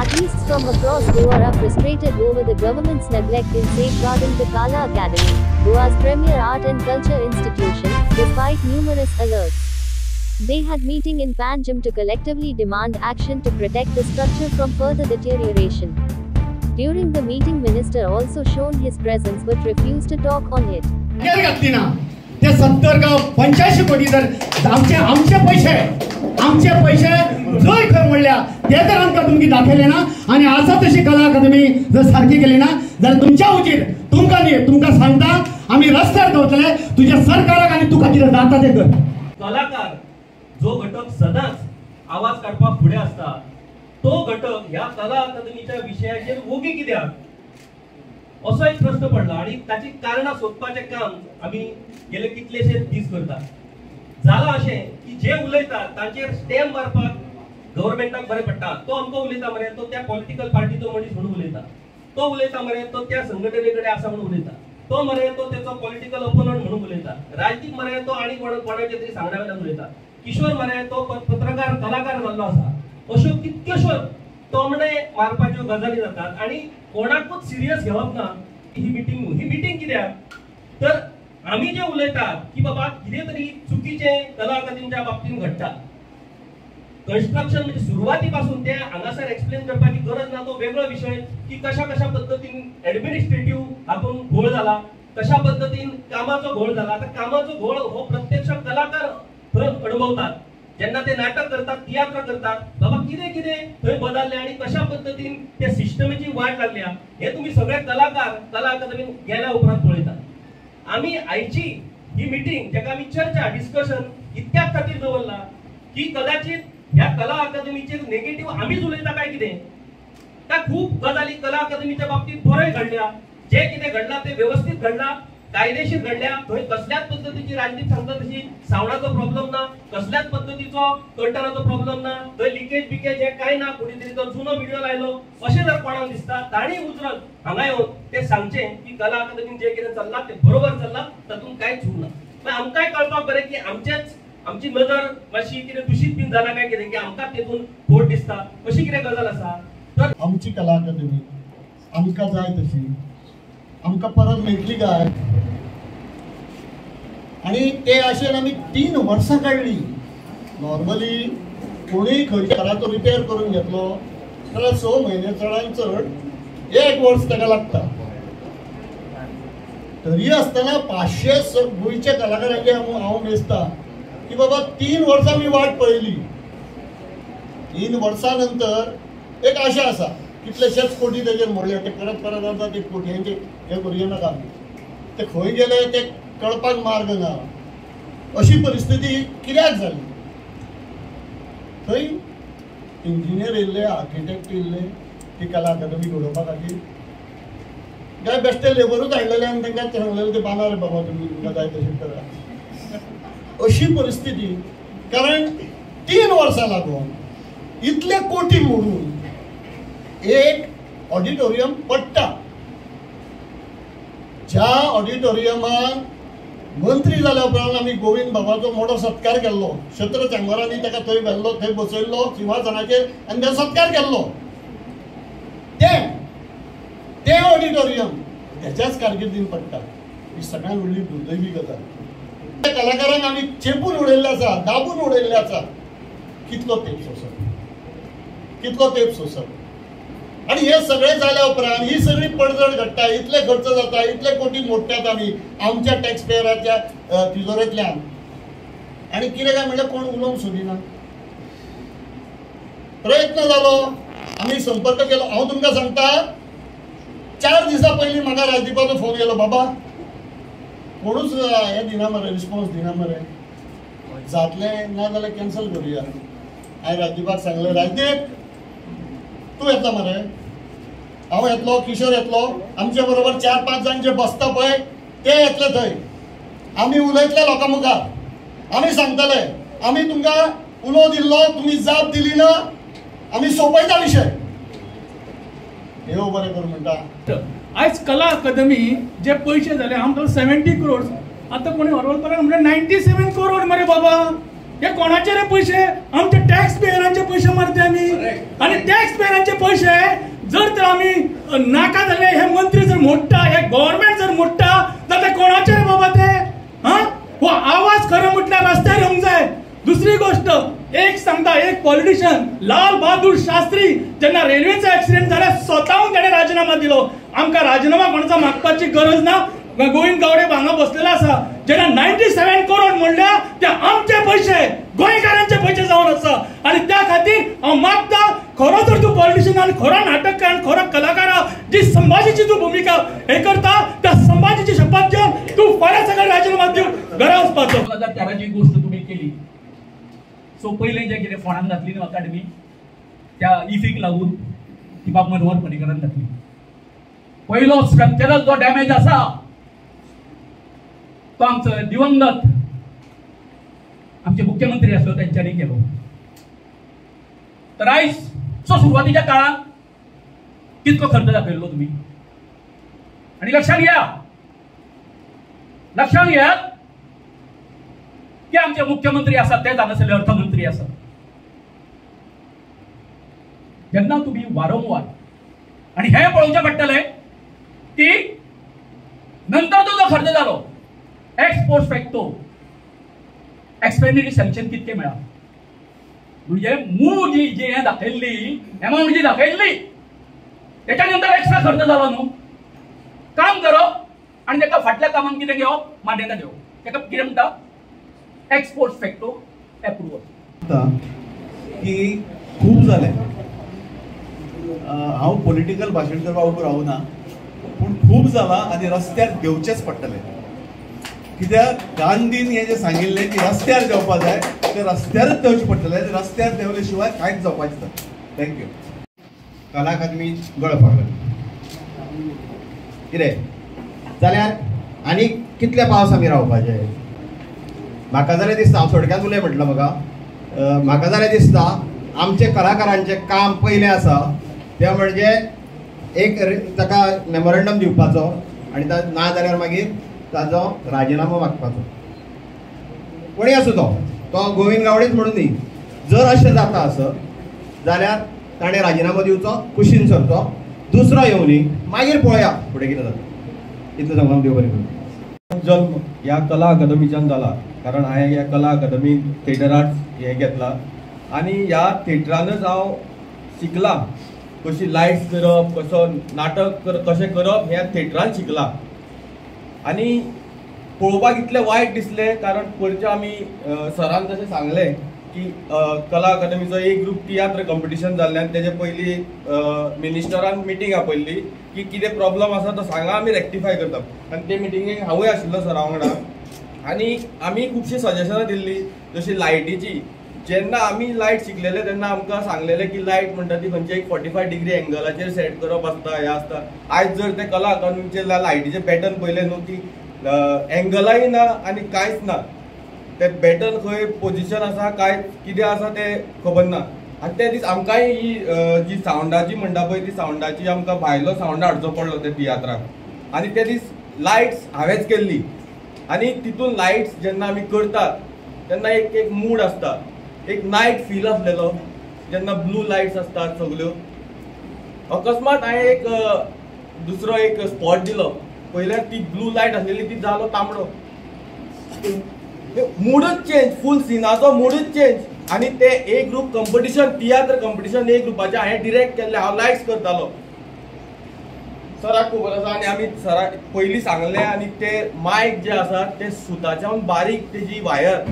artists from across Goa are frustrated over the government's neglect in safeguarding the Kala Academy, Goa's premier art and culture institution, despite numerous alerts. They had meeting in Panjim to collectively demand action to protect the structure from further deterioration. During the meeting, Minister also shown his presence but refused to talk on it. ते 70 गाव 85 कोटी जर आमचे पैसे जय खंय म्हणल्या ते जर आमकां तुमकी दाखयले ना आणि आसा तशी कला अकादमी जर सारखी केली ना जाल्यार तुमच्या उचीर तुमकां सांगता आम्ही रस्त्यार दवरतले तुझ्या सरकाराक आणि तुका कितें जाता ते कर. कलाकार जो घटक सदांच आवाज काडपाक फुडें आसता तो घटक ह्या कला अकादमीच्या विशयाचेर वोगी कित्याक असो एक प्रश्न पडला आणि ताची कारणां सोदपाचें काम आमी गेले कितलेशे दीस करतात. जाला अशें की जे उलयतात तांचेर स्टॅम्प मारपाक गव्हर्नमेंटाक बरें पडटा. तो आमकां उलयता मरे तो त्या पॉलिटिकल पार्टीचो मनीस म्हणून उलयता. तो उलयता मरे तो त्या संघटने कडेन आसा म्हणून उलयता. तो मरे तो तेचो पॉलिटिकल ओपोनंट म्हणून उलयता. राजदीप मरे तो आनी कोणाचे तरी सांगण्या वयल्यान उलयता. किशोर मरे तो पत्रकार कलाकार जाल्लो आसा. अश्यो कितक्योशो तोमणे मारपाच्यो गजाली जातात आणि कोणाकूच सिरियस घेवप ना ही मिटिंग कित्याक तर आमी जे उलयतात की बाबा कितें तरी चुकीचें कला अकादमीच्या बाबतींत घडटा. कन्स्ट्रक्शन म्हणजे सुरवाती पासून ते हांगासर एक्सप्लेन करपाची गरज ना. तो वेगळो विषय की कशा पद्धतीन ऍडमिनिस्ट्रेटिव्ह हातून घोळ जाला, कशा पद्धतीन कामाचो घोळ जाला. आता कामाचो घोळ हो प्रत्यक्ष कलाकार अनुभवतात जेन्ना ते नाटक करतात, तियात्र करतात. बाबा कितें थंय बदलले आणि कशा पद्धतीन त्या सिस्टमेची वाट लागल्या हे तुम्ही सगळे कलाकार कला अकादमीन गेल्या उपरांत पळयतात. आम्ही आयची ही मिटिंग जेका आमी चर्चा डिस्कशन इतक्याच खातीर दवरला की कदाचित ह्या कला अकादमीचेर नेगेटिव्ह आमीच उलयता काय कितें काय खूप गजाली कला अकादमीच्या बाबतीत बरोय घडल्या. जे कितें घडला ते व्यवस्थित घडला, कायदेशीर घडल्या. थंय कसल्याच पद्धतीची राजदीप सांगता तशी सावणाचो प्रॉब्लेम ना, कसल्याच पद्धतीचो कर्टनाचो प्रॉब्लेम ना, थंय लिकेज बिकेज हे काय ना. कोणी तरी तो जुनो व्हिडिओ लायलो अशें जर कोणाक दिसता ताणी उजरत हांगा येवन ते सांगचें की कला अकादमीन जे कितें चल्लां ते बरोबर चल्लां, तातूंत कांयच चूक ना. पण आमकांय कळपाक बरें की आमची नजर मातशी कितें दुशीत बीन जाला काय कितें की आमकां तेतून खोट दिसता अशी कितें गजाल आसा. तर आमची कला अकादमी आमकां जाय तशी आमकां परत मेळटली काय आणि ते अशें आमी 3 वर्सां काडली. नॉर्मली कोणीय खंयच्या घराचो रिपेर करून घेतलो जाल्यार 6 म्हयने चडांत चड 1 वर्स ताका लागता. तरी आसतना 500 गोंयच्या कलाकारांचे हांव मेजता की बाबा 3 वर्सां आमी वाट पळयली. 3 वर्सां नंतर एक आशा आसा कितलेशेच कोटी तेजेर मोडले. ते परत आतां ते कोटयांचे हे करूं नाका. ते खंय गेले ते कळपाक मार्ग ना. अशी परिस्थिती कित्याक जाली. थंय इंजिनियर येयल्ले, आर्किटेक्ट येयल्ले ती कला अकादमी घडोवपा खातीर काय बेश्टे लेबरूच हाडलेले आनी तांकां सांगलेलें ते बांदा रे बाबा तुमी तुमकां जाय तशें करा. अशी परिस्थिती कारण 3 वर्सां लागून इतले कोटी मोडून एक ऑडिटोरियम पडटा. ज्या ऑडिटोरियमाक मंत्री जाल्या उपरांत आमी गोविंद बाबाचो मोठो सत्कार केल्लो. क्षत्र चांबरांनी ताका थंय व्हेल्लो, थंय बसयल्लो सिंहासनाचेर आनी ताचो सत्कार केल्लो. ते ऑडिटोरियम हेच्याच कारकिर्दीन पडटा. ही सगळ्यांत व्हडली दुर्दैवी गजाल. त्या कलाकारांक आमी चेपून उडयल्ले आसा, दाबून उडयल्ले आसा. कितलो तेंप सोंसप आणि हे सगळे जाल्या उपरांत ही सगळी पडझड घडटा. इतले खर्च जाता, इतले कोटी मोडटात आमी आमच्या टॅक्स पेयराच्या तिजोरेंतल्यान आणि कितें काय म्हणल्यार कोण उलोवंक सोदिना. प्रयत्न जालो, आमी संपर्क केलो. हांव तुमकां सांगता 4 दिसां पयलीं म्हाका राजदीपाचो फोन केलो. बाबा कोणूच हे दिना मरे, रिस्पॉन्स दिना मरे. जातलें ना जाल्यार कॅन्सल करुया. हांवें राजदीपाक सांगलें राजदीप तूं येता मरे, हांव येतलो, किशोर येतलो, आमचे बरोबर 4-5 जाण जे बसता पळय ते येतले थंय. आमी उलयतले लोकां मुखार, आमी सांगतले आमी तुमकां उलो दिल्लो, तुमी जाप दिली ना, आमी सोंपयता विशय. देव बरें कर म्हणटा. आयज कला अकादमी जे पैसे झाले आमकां 70 करोड, आता कोणी हरवलपराक म्हणजे 97 करोड मरे बाबा. हे कोणाचे रे पैसे? आमचे टॅक्स पेयरांचे पैसे मारते आम्ही आणि टॅक्स पेयरांचे पैसे पैसे जर तर आम्ही नाका झाले, हे मंत्री जर मोठा, हे गव्हर्नमेंट जर मोठा, तर ते कोणाचे रे बाबा ते? हो आवाज खरं म्हटल्यार रस्त्यार येवंक जाय. दुसरी गोष्ट एक सांगता, एक पॉलिटिशियन लाल बहादूर शास्त्री जेन्ना रेल्वेचा ऍक्सिडेंट जाल्यार स्वताहून ताणें राजीनामा दिलो. आमकां राजीनामा कोणाचा मागपाची गरज ना. गोविंद गावडे हांगा बसलेला आसा, जेन्ना 97 करोड म्हणल्या ते आमचे पैसे, गोंयकारांचे पैसे जावन आसा. आणि त्या खातीर हांव मागता, खरो जर तूं पॉलिटिशियन आणि खरो नाटककार आणि खरो कलाकार जी संभाजीची तूं भूमिका हे करता, त्या संभाजीची शपथ घेवन तूं फाल्यां सगळें राजीनामा दिवन घरा वचपाचो. 2013ची गोष्ट तुम्ही केली. सो पहिले जे कितें फोंडान घातली न्हू अकाडेमी, त्या इफीक लागून ती बाब मनोहर पर्रीकरान घातली. पयलो स्ट्रक्चरल जो डॅमेज आसा तो आमचो दिवंगत आमचे मुख्यमंत्री आसलो त्यांच्यानी केलो. तर आयज सो सुरवातीच्या काळात कितको खर्च दाखयल्लो तुम्ही. आणि लक्षात घ्या की आमचे मुख्यमंत्री असतात ते जाणसले अर्थमंत्री असतात. जेन्ना तुम्ही वारंवार आणि हे पळोवचें पडटलें की नंतर तो जो खर्च जालो एक्सपोर्ट फॅक्टो एक्सपेंडिचर सँक्शन कितके मेळा, म्हणजे मूळ जी हे दाखयल्ली अमाउंट जी दाखयल्ली त्याच्या नंतर एक्स्ट्रा खर्च जालो न्हू. काम करप आणि ताका फाटल्या कामाक कितें घेवप, मान्यता घेवप, ताका कितें म्हणटा एक्सपोर्ट फॅक्टो अप्रुवल. की खूप जालें. हांव पॉलिटिकल भाशण करपाक उबो रावना, पूण खूप जाला आनी रस्त्यार देंवचेच पडटलें. कित्याक गांधीन हें जें सांगिल्लें की रस्त्यार देंवपाक जाय, तें रस्त्यारच देंवचें पडटलें. रस्त्यार देंवले शिवाय कांयच जावपाचें ना. थँक्यू. कला अकादमी गळफागल कितें जाल्यार आनी कितले पावस आमी रावपाचे? म्हाका जाल्यार दिसता, हांव थोडक्यात उलय म्हटलं म्हाका जाल्यार दिसता आमचे कलाकारांचें काम पयलें आसा तें म्हणजे एक ताका मेमोरंडम दिवपाचो आनी ना जाल्यार मागीर ताजो राजिनामो मागपाचो. कोणी आसूं तो गोविंद गावडेच म्हणून न्ही. जर अशें जाता आसत जाल्यार ताणें राजिनामो दिवचो, कुशीन सरचो, दुसरो येवं न्ही, मागीर पळोवया फुडें कितें जाता. इतलें सांगून देव बरें करूं. जल्म ह्या कला अकादमीच्यान जाला, कारण हांवें ह्या कला अकादमीन थिएटर आर्ट्स हें घेतला आनी ह्या थिएटरानच हांव शिकला कशी लायट्स करप, कसो नाटक कशें करप ह्या थिएटरान शिकला. आनी पळोवपाक इतलें वायट दिसलें, कारण पयलींचे आमी सरान जशें सांगलें की कला अकादमीचो एक ग्रूप तियात्र कॉम्पिटिशन जाल्लें आनी तेजे पयलीं मिनिस्टरान मिटींग आपयल्ली की कितें प्रॉब्लम आसा तो सांगा, आमी रेक्टिफाय करता. आनी ते मिटिंगेक हांवूय आशिल्लो सरा वांगडा. आनी आमी खुबशीं सजेशनां दिल्लीं, जशी लायटीची. जेन्ना आमी लायट शिकलेले तेन्ना आमकां सांगलेलें की लायट म्हणटा ती खंयच्या एक 45 डिग्री एंगलाचेर सेट करप आसता, हें आसता. आयज जर ते कला अकादमीचे लायटीचे पॅटर्न पयले न्हू, ती एंगलाय ना आनी कांयच ना. ते पॅटर्न खंय पोजिशन आसा काय कितें आसा तें खबर ना. आनी ते दीस आमकांय ही जी सावंडाची म्हणटा पळय ती सावंडाची आमकां भायलो सावंड हाडचो पडलो ते तियात्राक. आनी ते दीस लायट्स हांवेंच केल्ली. आनी तितून लायट्स जेन्ना आमी करतात तेन्ना एक मूड आसता, एक नायट फील आसलेलो. जेन्ना ब्लू लायट्स असतात सगल्यो, अकस्मात हांवें एक दुसरो एक स्पॉट दिलो. पयल्यार ती ब्लू लायट आसलेली ती जालो तांबडो. मूडच चेंज, फूल सिनाचो मूडच चेंज. आनी ते ए ग्रूप कॉम्पिटिशन, तियात्र कॉम्पिटिशन ए ग्रुपाचे हांवें डिरेक्ट केल्लें. हांव लायट्स करतालो. सराक खबर आसा आनी आमी सराक पयलीं सांगलें. आनी ते मायक जे आसा ते सुताच्यान बारीक तेजी वायर,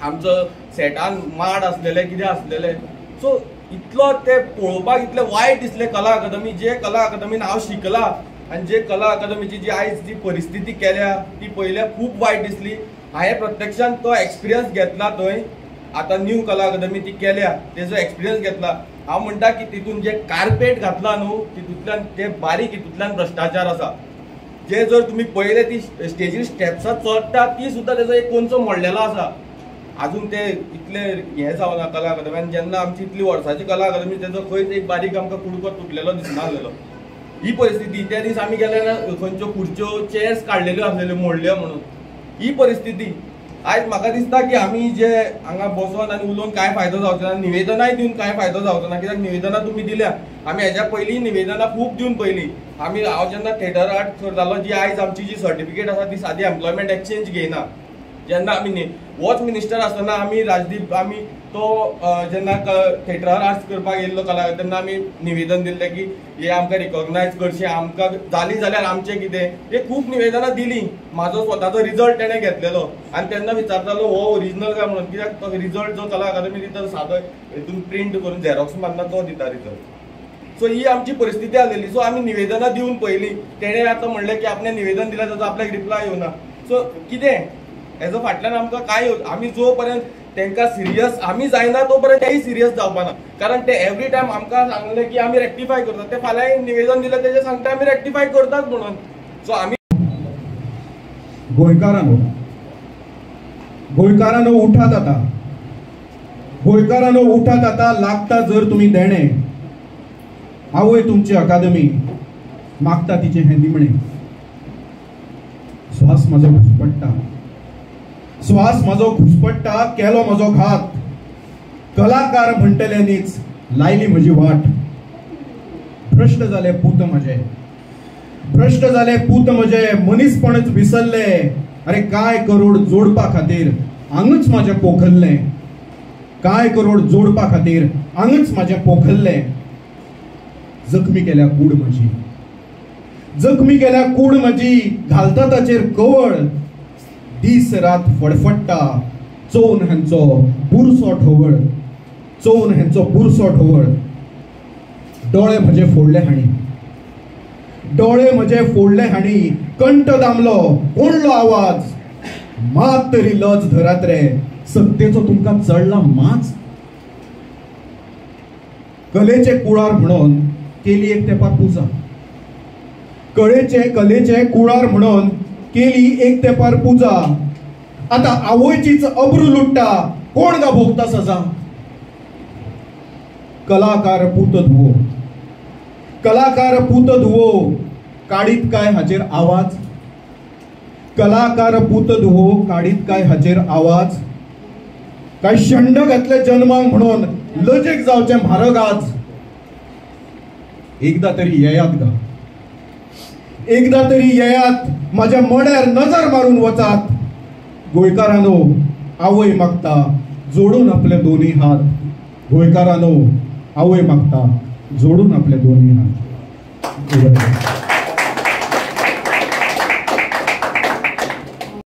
आमचो सेटान माड आसलेले कितें आसलेले. सो इतलो ते पळोवपाक इतलें वायट दिसलें कला अकादमी. जे कला अकादमीन हांव शिकला आनी जे कला अकादमीची जी आयज जी परिस्थिती केल्या ती पयल्या खूब वायट दिसली. हांवें प्रत्यक्षान तो एक्सपिरियन्स घेतला थंय. आतां न्यू कला अकादमी ती केल्या, तेजो एक्सपिरियन्स घेतला. हांव म्हणटा की तितून जे कार्पेट घातला न्हू तितूंतल्यान ते बारीक हितूंतल्यान भ्रश्टाचार आसा. जे जर तुमी पळयले ती स्टेजीर स्टेप्सां चडटा ती सुद्दां तेजो एक कोणसो मोडलेलो आसा. अजून ते इतले हें जावना कला अकादमीन. जेन्ना आमची इतली वर्साची कला अकादमी तेजो खंयच एक बारीक आमकां कुडको तुटलेलो दिसनासलेलो. ही परिस्थिती. त्या दीस आमी गेले खंयच्यो खुर्च्यो चेअर्स काडलेल्यो आसलेल्यो मोडल्यो म्हणून. ही परिस्थिती. आयज म्हाका दिसता की आमी जे हांगा बसोन आनी उलोवन काय फायदो जावचो ना, निवेदनाय दिवन काय फायदो जावचो ना, कित्याक निवेदनां तुमी दिल्या. आमी हेज्या पयलीं निवेदनां खूब दिवन पयलीं. हांव जेन्ना थिएटर आर्ट करतालो, जी आयज आमची जी सर्टिफिकेट आसा ती सादी एम्प्लॉयमेंट एक्सचेंज घेयना. जेन्ना आमी वॉच मिनिस्टर आसतना आमी तो जेन्ना थिएटरार आर्ट्स करपाक येयल्लो कलाकार, तेन्ना आमी निवेदन दिल्लें की हे आमकां रिकॉग्नायज करचें, आमकां जाली जाल्यार आमचें कितें. हे खूब निवेदनां दिलीं. म्हाजो स्वताचो रिजल्ट तेणें घेतलेलो आनी तेन्ना विचारतालो हो ओरिजिनल काय म्हणून, कित्याक तो रिजल्ट जो कला अकादमी दिता सादो हितून प्रिंट करून झेरॉक्स मारना तो दिता रिजल्ट. सो ही आमची परिस्थिती आसलेली. सो आमी निवेदनां दिवन पयलीं. तेणें आतां म्हणलें की आपणें निवेदन दिलें ताचो आपल्याक रिप्लाय येवना. सो कितें हेजो फाटल्यान आमकां काय आमी जो पर्यंत तांकां सिरियस आमी जायना तो पर्यंत तेय सिरियस जावपाना. कारण ते एवरी टायम आमकां सांगलें की आमी रेक्टिफाय करतात. ते फाल्यां निवेदन दिलें तेजें सांगता आमी रेक्टिफाय करतात म्हणून. सो आमी गोंयकारांनो उठात आता. गोंयकारांनो उठात आता. लागता जर तुम्ही देणे, आवय तुमची अकादमी मागता तिचे हे निमणे. श्वास म्हजो घुसपट्टा, श्वास म्हजो घुसपट्टा, केलो म्हजो घात. कलाकार म्हणटल्यांनीच लायली म्हजी वाट. भ्रष्ट जाले पूत म्हजे, भ्रष्ट जाले पूत म्हजे. मनीसपणच विसरले. अरे काय करोड जोडपा खातीर आंगच म्हाजें पोखल्लें. काय करोड जोडपा खातीर आंगच म्हाजें पोखल्लें. जखमी केल्या कूड म्हजी, जखमी केल्या कूड म्हजी. घालता ताचेर कवळ, दीस रात फडफडटा. चोवन हेंचो बुरसो ढवळ, चोवन हेंचो बुरसो ढवळ. डोळे म्हजे फोडले हाणी, डोळे म्हजे फोडले हाणी. कंठ दामलो, कोणलो आवाज. मात तरी लज धरात रे, सत्तेचो तुमकां चडला माच. कलेचे कुळार म्हणून केली एक तेंपार पुजा. कलेचे कुळार म्हणून केली एक तेंपार पुजा. आता आवयचीच अब्रू लुट्टा, कोण गा भोगता सजा. कलाकार पूत धुवो, कलाकार पूत धुवो. काडीत काय हाचेर आवाज. कलाकार पूत धुवो, काडीत काय हाचेर आवाज. काय शंड घातले जन्माक म्हणून लजेक जावचे म्हारग आज. एकदा तरी येयात गा, एकदा तरी येयात. माझ्या मड्यार नजर मारून वचात. गोंयकारांनो आवय मागता जोडून आपले दोन्ही हात. गोंयकारांनो आवय मागता जोडून आपले दोन्ही हात.